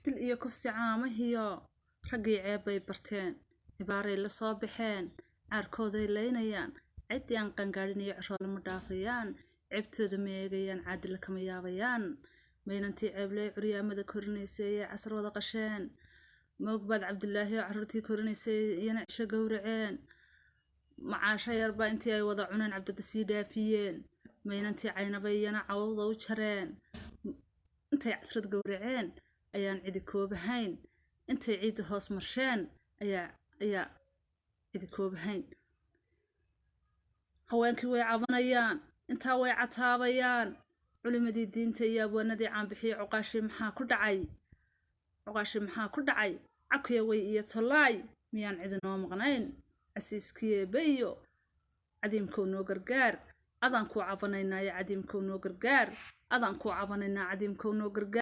dil iyo kufsi caamahiyo raggii ceebbay barteen cibaaray la soo baxeen caarkooday leynayaan ciddii aan qangaadhin iyo cirroole ma dhaafayaan ceebtooda ma eegayaan caadila kama yaabayaan maynantii ceebley curyaamada korinaysay ee casar wada qasheen moogbaad cabdilaahi oo carruurtii korinaysay iyana cisho gowraceen macaasho yarbaa intii ay wada cuneen cabdada sii dhaafiyeen maynantii caynabay iyana cawda u jareen intay casrad gowraceen ayaan cidi koobahayn intay ciidda hoos marsheen ayaa cidi koobahayn haweenkii way cabanayaan intaa way cataabayaan culimadii diinta iyo abwaanadii caanbixiyey cuqaashii maxaa ku dhacay cakuya way iyo tolaay miyaan cidi noo maqnayn casiiskiyeeba iyo cadiimkow noo gargaar adaan kuu cabanaynaa cadiimkow noo gargaar